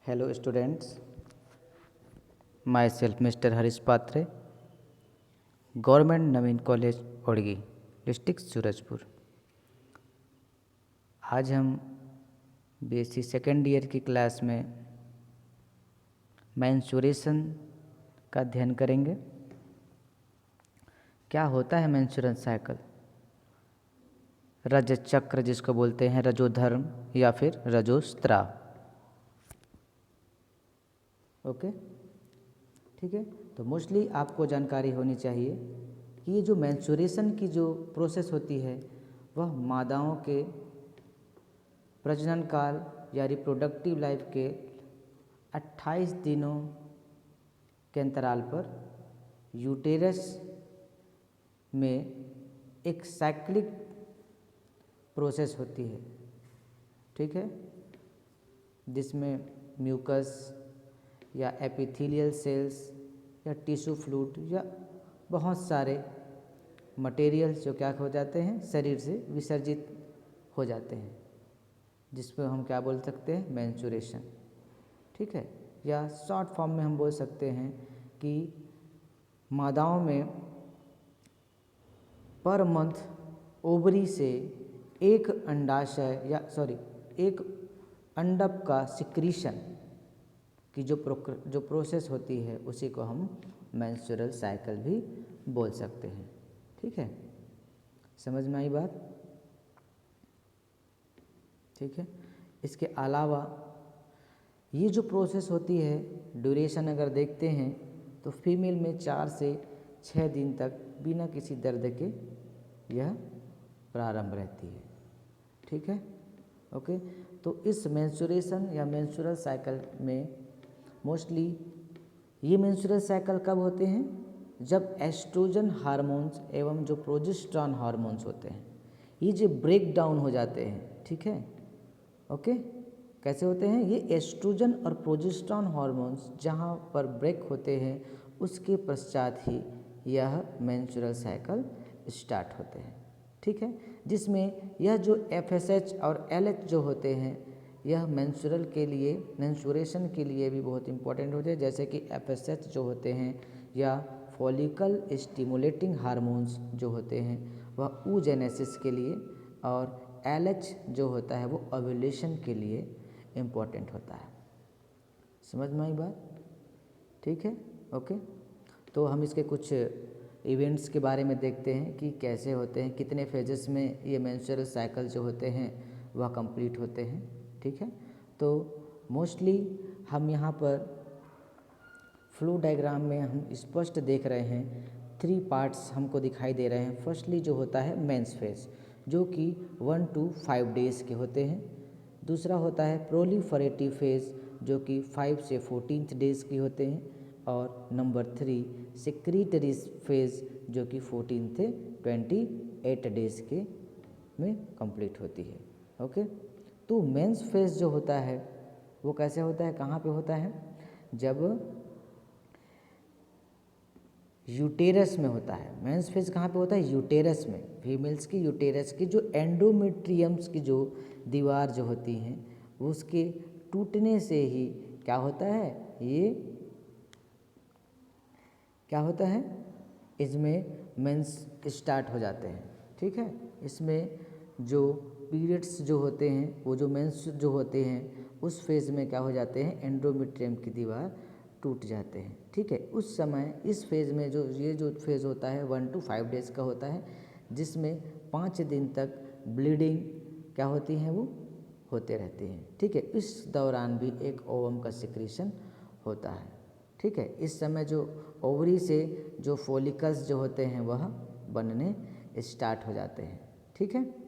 Hello students, myself Mr. Harish Patre, government Naveen college Odgi, district Surajpur. आज हम BSc second year की class में menstruation का अध्ययन करेंगे। क्या होता है मेंस्ट्रुएशन साइकिल? रजचक्र जिसको बोलते हैं, रजोधर्म या फिर रजोस्त्राव। ओके, ठीक है। तो मोस्टली आपको जानकारी होनी चाहिए कि ये जो मेंस्ट्रुएशन की जो प्रोसेस होती है वह मादाओं के प्रजनन काल या रिप्रोडक्टिव लाइफ के 28 दिनों के अंतराल पर यूटेरस में एक साइक्लिक प्रोसेस होती है, ठीक है, जिसमें म्यूकस या एपिथेलियल सेल्स या टिश्यू फ्लूइड या बहुत सारे मटेरियल्स जो क्या हो जाते हैं, शरीर से विसर्जित हो जाते हैं, जिसको हम क्या बोल सकते हैं, मेंस्ट्रुएशन, ठीक है। या शॉर्ट फॉर्म में हम बोल सकते हैं कि मादाओं में पर मंथ ओवरी से एक एक अंडक का सिक्रीशन की जो प्रोसेस होती है उसी को हम मेंस्ट्रुअल साइकिल भी बोल सकते हैं, ठीक है। समझ में आई बात? ठीक है। इसके अलावा ये जो प्रोसेस होती है, ड्यूरेशन अगर देखते हैं तो फीमेल में 4 से 6 दिन तक बिना किसी दर्द के यह प्रारंभ रहती है, ठीक है। ओके, तो इस मेंस्ट्रुएशन या मेंस्ट्रुअल साइकिल में मोस्टली ये मेंस्ट्रुअल साइकिल कब होते हैं? जब एस्ट्रोजन हार्मोन्स एवं जो प्रोजेस्टेरॉन हार्मोन्स होते हैं ये जो ब्रेक डाउन हो जाते हैं, ठीक है। ओके, कैसे होते हैं? ये एस्ट्रोजन और प्रोजेस्टेरॉन हार्मोन्स जहाँ पर ब्रेक होते हैं उसके पश्चात ही यह मेंस्ट्रुअल साइकिल स्टार्ट होते हैं, ठीक है। जिसमें यह जो FSH और LH जो होते हैं यह मेंस्ट्रुएशन के लिए भी बहुत इंपॉर्टेंट होते हैं, जैसे कि FSH जो होते हैं या फॉलिकल स्टिमुलेटिंग हार्मोन्स जो होते हैं वह oogenesis के लिए, और LH जो होता है वो ओव्यूलेशन के लिए इम्पॉर्टेंट होता है। समझ में आई बात? ठीक है, ओके। तो हम इसके कुछ इवेंट्स के बारे में देखते हैं कि कैसे होते हैं, कितने फेजेस में ये मेंस्ट्रुअल साइकिल जो होते हैं वह कंप्लीट होते हैं, ठीक है। तो मोस्टली हम यहाँ पर फ्लो डायग्राम में हम स्पष्ट देख रहे हैं 3 पार्ट्स हमको दिखाई दे रहे हैं। फर्स्टली जो होता है मेंस फेज जो कि 1 to 5 डेज़ के होते हैं। दूसरा होता है प्रोलिफरेटिव फेज जो कि 5 से 14 डेज़ की होते हैं, और नंबर 3 सेक्रीटरी फेज जो कि 14 से 28 डेज़ के में कंप्लीट होती है। ओके, तो मेंस फेज जो होता है वो कैसे होता है, कहाँ पे होता है? जब यूटेरस में होता है। मेंस फेज कहाँ पे होता है? यूटेरस में। फीमेल्स की यूटेरस की जो एंडोमेट्रियम्स की जो दीवार जो होती हैं उसके टूटने से ही क्या होता है, ये क्या होता है, इसमें मेंस स्टार्ट हो जाते हैं, ठीक है। इसमें जो पीरियड्स जो होते हैं वो जो मेंस जो होते हैं उस फेज़ में क्या हो जाते हैं, एंडोमेट्रियम की दीवार टूट जाते हैं, ठीक है। उस समय इस फेज़ में जो फेज़ होता है 1 to 5 डेज़ का होता है, जिसमें 5 दिन तक ब्लीडिंग क्या होती हैं, वो होते रहती हैं, ठीक है। इस दौरान भी एक ओवम का सिक्रीशन होता है, ठीक है। इस समय जो ओवरी से जो फॉलिकल्स जो होते हैं वह बनने स्टार्ट हो जाते हैं, ठीक है,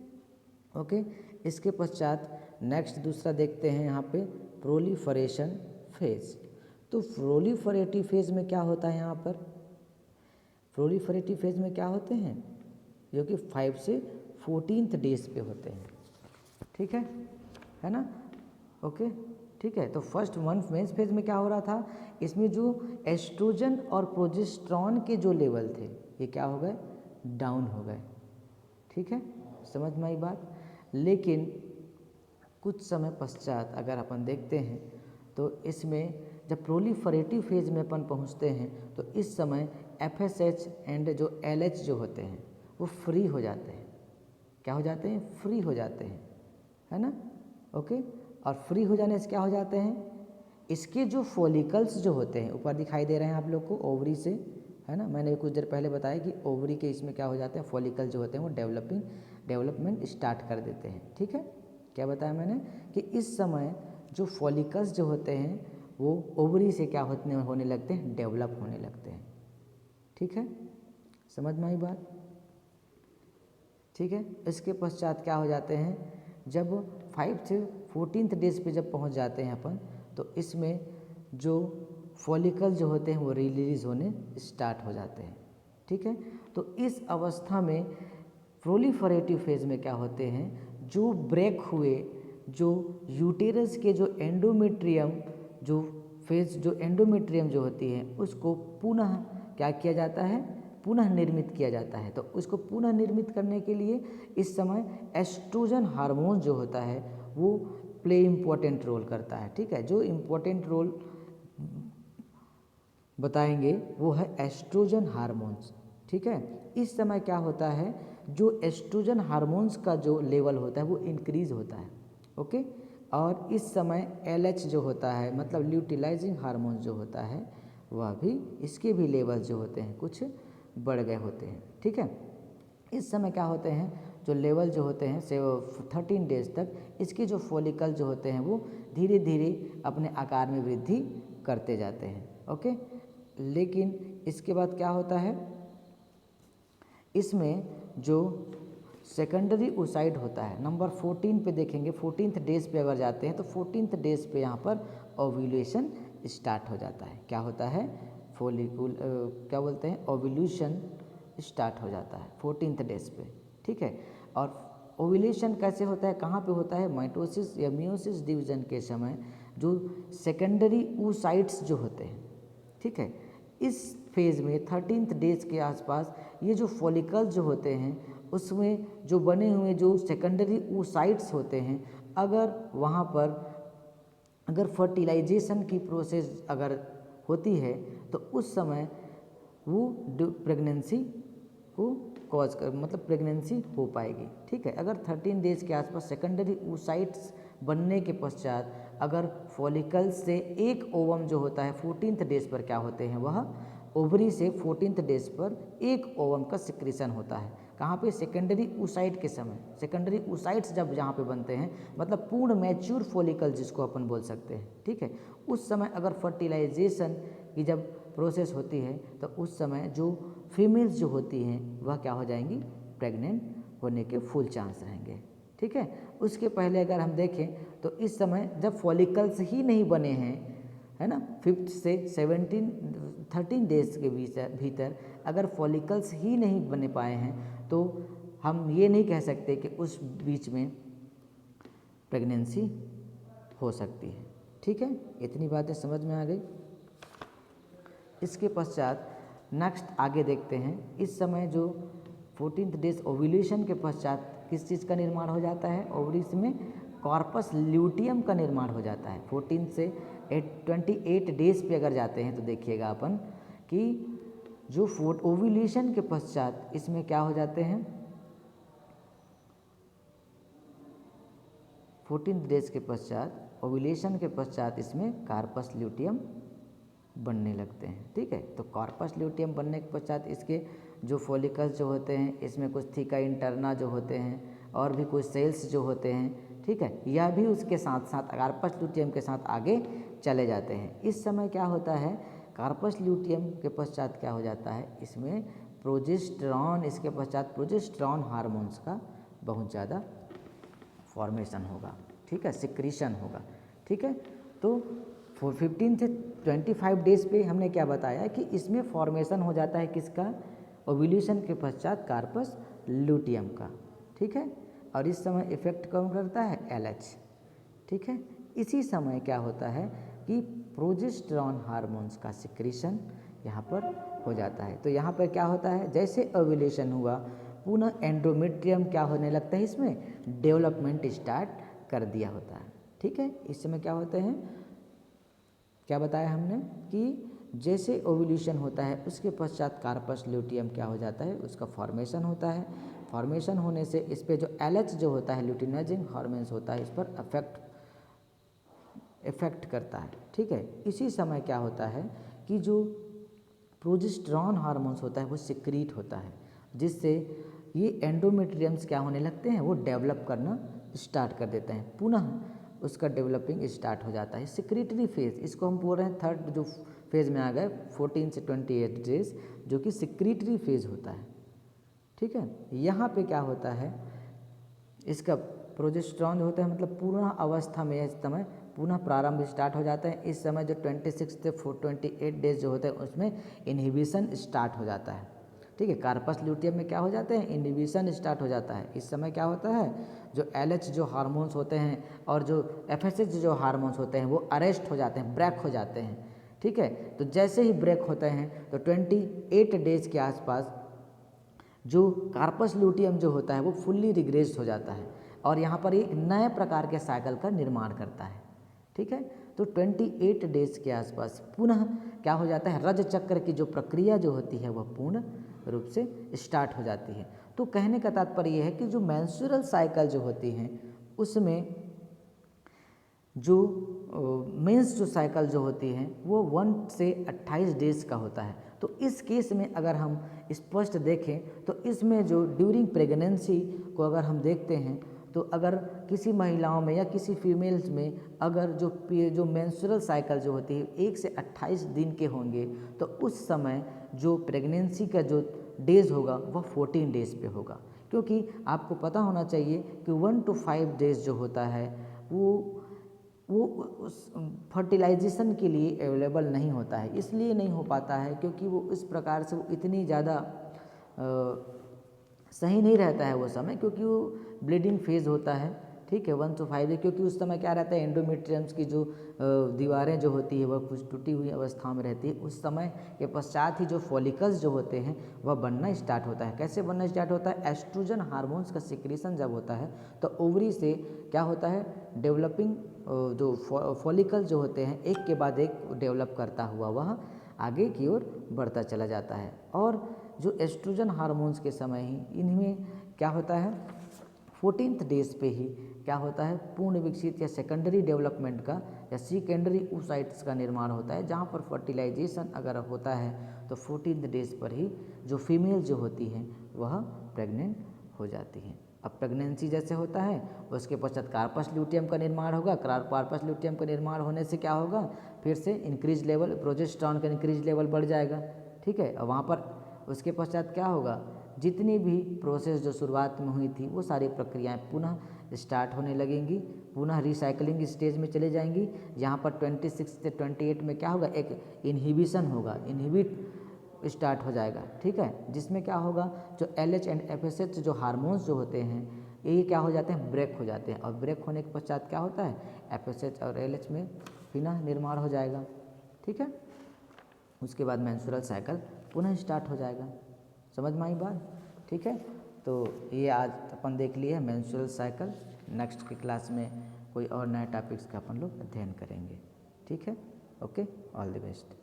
ओके। इसके पश्चात नेक्स्ट दूसरा देखते हैं यहाँ पे प्रोलिफरेशन फेज। तो प्रोलिफरेटिव फेज में क्या होता है? यहाँ पर प्रोलिफरेटिव फेज में क्या होते हैं, जो कि 5 से 14 डेज पे होते हैं, ठीक है ना, ओके, ठीक है। तो फर्स्ट 1 मेंस फेज में क्या हो रहा था, इसमें जो एस्ट्रोजन और प्रोजेस्टेरॉन के जो लेवल थे ये क्या हो गए, डाउन हो गए, ठीक है। समझ में आई बात? लेकिन कुछ समय पश्चात अगर अपन देखते हैं तो इसमें जब प्रोलिफरेटिव फेज में अपन पहुंचते हैं तो इस समय FSH एंड जो LH जो होते हैं वो फ्री हो जाते हैं। क्या हो जाते हैं? फ्री हो जाते हैं, है ना? ओके। और फ्री हो जाने से क्या हो जाते हैं? इसके जो फॉलिकल्स जो होते हैं ऊपर दिखाई दे रहे हैं आप लोग को ओवरी से, है ना? मैंने कुछ देर पहले बताया कि ओवरी के इसमें क्या हो जाते हैं, फॉलिकल जो होते हैं वो डेवलपमेंट स्टार्ट कर देते हैं। ठीक है, क्या बताया मैंने कि इस समय जो फॉलिकल्स जो होते हैं वो ओवरी से क्या होने लगते हैं, डेवलप होने लगते हैं। ठीक है, समझ में आई बात? ठीक है, इसके पश्चात क्या हो जाते हैं, जब 5 से 14th डेज पे जब पहुंच जाते हैं अपन, तो इसमें जो फॉलिकल जो होते हैं वो रिलीज होने स्टार्ट हो जाते हैं। ठीक है, तो इस अवस्था में प्रोलिफरेटिव फेज में क्या होते हैं, जो ब्रेक हुए जो यूटेरस के जो एंडोमेट्रियम जो होती है उसको पुनः क्या किया जाता है, पुनः निर्मित किया जाता है। तो उसको पुनः निर्मित करने के लिए इस समय एस्ट्रोजन हार्मोन जो होता है वो प्ले इम्पोर्टेंट रोल करता है। ठीक है, जो इम्पोर्टेंट रोल बताएंगे वो है एस्ट्रोजन हार्मोन्स। ठीक है, इस समय क्या होता है, जो एस्ट्रोजन हार्मोन्स का जो लेवल होता है वो इंक्रीज होता है। ओके, और इस समय LH जो होता है मतलब ल्यूटिलाइजिंग हार्मोन जो होता है वह भी, इसके भी लेवल जो होते हैं कुछ बढ़ गए होते हैं। ठीक है, इस समय क्या होते हैं, जो लेवल जो होते हैं से 13 डेज तक इसके जो फॉलिकल जो होते हैं वो धीरे धीरे अपने आकार में वृद्धि करते जाते हैं। ओके, लेकिन इसके बाद क्या होता है, इसमें जो सेकेंडरी ओसाइड होता है नंबर 14 पे देखेंगे, 14th डेज पे अगर जाते हैं तो 14th डेज पे यहाँ पर ओव्यूलेशन स्टार्ट हो जाता है। क्या होता है, फॉलिकुल क्या बोलते हैं, ओव्यूलेशन स्टार्ट हो जाता है 14th डेज पे। ठीक है, और ओव्यूलेशन कैसे होता है, कहाँ पे होता है, माइटोसिस या मियोसिस डिवीजन के समय जो सेकेंडरी oocytes जो होते हैं। ठीक है, इस फेज़ में 13th डेज के आसपास ये जो फॉलिकल्स जो होते हैं उसमें जो बने हुए जो सेकेंडरी oocytes होते हैं, अगर वहाँ पर अगर फर्टिलाइजेशन की प्रोसेस अगर होती है तो उस समय वो प्रेगनेंसी को कॉज कर मतलब प्रेगनेंसी हो पाएगी। ठीक है, अगर 13 डेज के आसपास सेकेंडरी oocytes बनने के पश्चात अगर फॉलिकल से एक ओवम जो होता है 14th डेज पर क्या होते हैं, वह ओवरी से 14th डेज पर एक ओवम का सिक्रीशन होता है। कहाँ पे, सेकेंडरी oocyte के समय। सेकेंडरी oocytes जब जहाँ पे बनते हैं मतलब पूर्ण मैच्योर फॉलिकल जिसको अपन बोल सकते हैं। ठीक है, उस समय अगर फर्टिलाइजेशन की जब प्रोसेस होती है तो उस समय जो फीमेल्स जो होती हैं वह क्या हो जाएंगी, प्रेग्नेंट होने के फुल चांस रहेंगे। ठीक है, उसके पहले अगर हम देखें तो इस समय जब फॉलिकल्स ही नहीं बने हैं, है ना, 5 से 13 डेज के भीतर अगर फॉलिकल्स ही नहीं बने पाए हैं तो हम ये नहीं कह सकते कि उस बीच में प्रेगनेंसी हो सकती है। ठीक है, इतनी बातें समझ में आ गई। इसके पश्चात नेक्स्ट आगे देखते हैं, इस समय जो 14th डेज ओव्यूलेशन के पश्चात किस चीज़ का निर्माण हो जाता है, ओवरीज में कॉर्पस ल्यूटियम का निर्माण हो जाता है। 14 से 28 डेज पे अगर जाते हैं तो देखिएगा अपन कि जो ओव्यूलेशन के पश्चात इसमें क्या हो जाते हैं, 14 डेज के पश्चात ओव्यूलेशन के पश्चात इसमें कार्पस ल्यूटियम बनने लगते हैं। ठीक है, तो कॉर्पस ल्यूटियम बनने के पश्चात इसके जो फॉलिकल्स जो होते हैं इसमें कुछ थीका इंटरना जो होते हैं और भी कुछ सेल्स जो होते हैं। ठीक है, यह भी उसके साथ साथ कार्पस ल्यूटियम के साथ आगे चले जाते हैं। इस समय क्या होता है, कार्पस ल्यूटियम के पश्चात क्या हो जाता है, इसमें प्रोजेस्टेरॉन, इसके पश्चात प्रोजेस्टेरॉन हार्मोन्स का बहुत ज़्यादा फॉर्मेशन होगा। ठीक है, सिक्रीशन होगा। ठीक है, तो 15 से 25 डेज पे हमने क्या बताया कि इसमें फॉर्मेशन हो जाता है किसका, ओव्यूलेशन के पश्चात कार्पस ल्यूटियम का। ठीक है, और इस समय इफेक्ट कौन करता है, LH। ठीक है, इसी समय क्या होता है कि प्रोजेस्टेरॉन हार्मोन्स का सिक्रीशन यहाँ पर हो जाता है। तो यहाँ पर क्या होता है, जैसे ओव्यूलेशन हुआ पुनः एंडोमेट्रियम क्या होने लगता है, इसमें डेवलपमेंट स्टार्ट कर दिया होता है। ठीक है, इस समय क्या होते हैं, क्या बताया हमने कि जैसे ओव्यूलेशन होता है उसके पश्चात कार्पस ल्यूटियम क्या हो जाता है, उसका फॉर्मेशन होता है। फॉर्मेशन होने से इस पे जो LH जो होता है ल्यूटिनाइजिंग हार्मोन्स होता है इस पर इफेक्ट करता है, ठीक है। इसी समय क्या होता है कि जो प्रोजेस्टेरॉन हार्मोन्स होता है वो सिक्रीट होता है, जिससे ये एंडोमेट्रियम्स क्या होने लगते हैं, वो डेवलप करना स्टार्ट कर देते हैं, पुनः उसका डेवलपिंग स्टार्ट हो जाता है। सिक्रीटरी फेज, इसको हम बोल रहे हैं थर्ड जो फेज में आ गए 14 से 28 डेज, जो कि सिक्रीटरी फेज होता है, ठीक है। यहाँ पे क्या होता है, इसका प्रोजेस्टेरॉन जो होता है मतलब पूर्ण अवस्था में इस समय पुनः प्रारंभ स्टार्ट हो जाता है। इस समय जो 26 से 28 डेज जो होते हैं उसमें इनहिबिशन स्टार्ट हो जाता है, ठीक है। कार्पस ल्यूटियम में क्या हो जाते हैं, इनहिबिशन स्टार्ट हो जाता है। इस समय क्या होता है, जो LH जो हार्मोन्स होते हैं और जो FSH जो हार्मोन्स होते हैं वो अरेस्ट हो जाते हैं, ब्रेक हो जाते हैं, ठीक है। तो जैसे ही ब्रेक होते हैं तो 28 डेज के आसपास जो कार्पस ल्यूटियम जो होता है वो फुल्ली रिग्रेस्ड हो जाता है और यहाँ पर एक नए प्रकार के साइकिल का निर्माण करता है, ठीक है। तो 28 डेज के आसपास पुनः क्या हो जाता है, रज चक्र की जो प्रक्रिया जो होती है वह पूर्ण रूप से स्टार्ट हो जाती है। तो कहने का तात्पर्य यह है कि जो मेंस्ट्रुअल साइकिल जो होती हैं उसमें जो मेंस जो साइकिल जो होती हैं वो 1 से 28 डेज का होता है। तो इस केस में अगर हम स्पष्ट देखें तो इसमें जो ड्यूरिंग प्रेगनेंसी को अगर हम देखते हैं तो अगर किसी महिलाओं में या किसी फीमेल्स में अगर जो मेंस्ट्रुअल साइकिल जो होती है 1 से 28 दिन के होंगे तो उस समय जो प्रेगनेंसी का जो डेज होगा वह 14 डेज पे होगा, क्योंकि आपको पता होना चाहिए कि 1 to 5 डेज जो होता है वो उस फर्टिलाइजेशन के लिए अवेलेबल नहीं होता है। इसलिए नहीं हो पाता है क्योंकि वो इस प्रकार से वो इतनी ज़्यादा सही नहीं रहता है वो समय, क्योंकि वो ब्लीडिंग फेज होता है, ठीक है, 1 to 5 डे, क्योंकि उस समय क्या रहता है एंडोमेट्रियम्स की जो दीवारें जो होती है वह कुछ टूटी हुई अवस्था में रहती है। उस समय के पश्चात ही जो फॉलिकल्स जो होते हैं वह बनना स्टार्ट होता है। कैसे बनना स्टार्ट होता है, एस्ट्रोजन हार्मोन्स का सिक्रीशन जब होता है तो ओवरी से क्या होता है, डेवलपिंग जो फॉलिकल जो होते हैं एक के बाद एक डेवलप करता हुआ वह आगे की ओर बढ़ता चला जाता है। और जो एस्ट्रोजन हार्मोन्स के समय ही इनमें क्या होता है 14th डेज पे ही क्या होता है पूर्ण विकसित या सेकेंडरी डेवलपमेंट का या सेकेंडरी oocytes का निर्माण होता है, जहाँ पर फर्टिलाइजेशन अगर होता है तो 14th डेज पर ही जो फीमेल जो होती हैं वह प्रेग्नेंट हो जाती हैं। अब प्रेगनेंसी जैसे होता है उसके पश्चात कार्पस ल्यूटियम का निर्माण होगा। कार्पस ल्यूटियम का निर्माण होने से क्या होगा, फिर से इंक्रीज लेवल प्रोजेस्टेरॉन का इंक्रीज लेवल बढ़ जाएगा, ठीक है। और वहाँ पर उसके पश्चात क्या होगा, जितनी भी प्रोसेस जो शुरुआत में हुई थी वो सारी प्रक्रियाएं पुनः स्टार्ट होने लगेंगी, पुनः रिसाइकलिंग स्टेज में चले जाएंगी। यहाँ पर 26 से 28 में क्या होगा, एक इनहिबिशन होगा, इनहिबिट स्टार्ट हो जाएगा, ठीक है, जिसमें क्या होगा जो LH एंड FSH जो हार्मोन्स जो होते हैं ये क्या हो जाते हैं, ब्रेक हो जाते हैं। और ब्रेक होने के पश्चात क्या होता है, FSH और LH में पुनः निर्माण हो जाएगा, ठीक है। उसके बाद मेंस्ट्रुअल साइकिल पुनः स्टार्ट हो जाएगा। समझ में आई बात, ठीक है। तो ये आज अपन देख लिए मेंस्ट्रुअल साइकिल। नेक्स्ट की क्लास में कोई और नए टॉपिक्स का अपन लोग अध्ययन करेंगे, ठीक है। Okay, all the best.